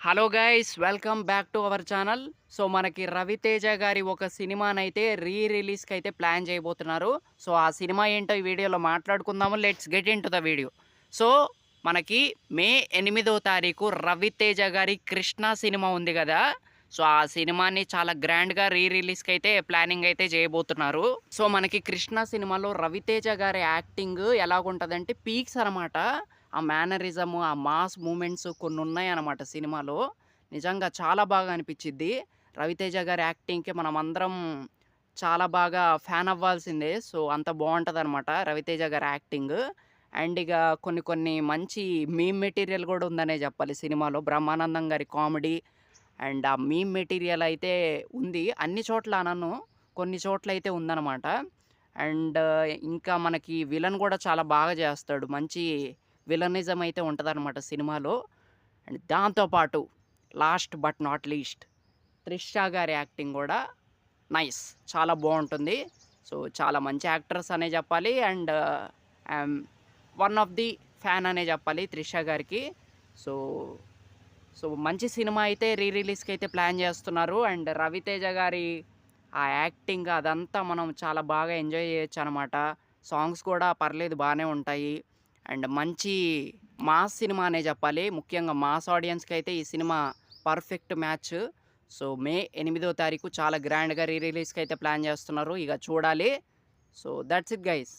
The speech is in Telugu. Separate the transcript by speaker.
Speaker 1: Hello guys, welcome back to our channel. So మనకి రవితేజ గారి ఒక సినిమానైతే రిలీజ్కి అయితే ప్లాన్ చేయబోతున్నారు. సో ఆ సినిమా ఏంటో ఈ వీడియోలో మాట్లాడుకుందాము. Let's get in to the video. So మనకి మే 8వ తారీఖు రవితేజ గారి కృష్ణ సినిమా ఉంది కదా. సో ఆ సినిమాని చాలా గ్రాండ్గా రిలీజ్కి అయితే ప్లానింగ్ అయితే చేయబోతున్నారు. సో మనకి కృష్ణ సినిమాలో రవితేజ గారి యాక్టింగ్ ఎలాగుంటుందంటే పీక్స్ అనమాట. ఆ మేనరిజము, ఆ మాస్ మూమెంట్స్ కొన్నున్నాయనమాట సినిమాలో. నిజంగా చాలా బాగా అనిపిచ్చిద్ది. రవితేజ గారి యాక్టింగ్‌కి మనమందరం చాలా బాగా ఫ్యాన్ అవ్వాల్సిందే. సో, అంత బావుంటదనమాట రవితేజ గారి యాక్టింగ్. అండ్ ఇగ కొన్ని కొన్ని మంచి మీమ్ మెటీరియల్ గూడా ఉందనే జెప్పాలి సినిమాలో. బ్రహ్మానందం గారి కామెడీ అండ్ ఆ మీమ్ మెటీరియల్ అయితే ఉంది. అన్ని చోట్ల అనను. కొన్ని చోట్లయితే ఉందనమాట. అండ్ ఇంకా మనకి విలన్ గూడా చాలా బాగా జేస్తాడు. మంచి విలనిజం అయితే ఉంటదనమాట సినిమాలో. అండ్ దాంతో పాటు last but not least 'Trisha' గారి యాక్టింగ్ గూడా నైస్. చాలా బావుంటుంది. సో, చాలా మంచి యాక్ట్రెస్ అనే జెప్పాలి. And I'm one of the fan అనే జెప్పాలి 'త్రిష' గారికి. సో, మంచి సినిమా అయితే రిలీజ్‌కి అయితే ప్లాన్ జేస్తున్నారు. అండ్ రవితేజ గారి ఆ యాక్టింగ్ అదంతా మనం చాలా బాగా ఎంజాయ్ చేయొచ్చనమాట. సాంగ్స్ కూడా పర్లేదు బానే ఉంటాయి. అండ్ మంచి మాస్ సినిమా అనే జెప్పాలి. ముఖ్యంగా మాస్ ఆడియన్స్‌కైతే ఈ సినిమా పర్ఫెక్ట్ మ్యాచ్. సో, మే 8వ తారీఖు చాలా గ్రాండ్‌గా రిలీజ్‌కి అయితే ప్లాన్ జేస్తున్నారు. ఇగ చూడాలి. So, that's it guys.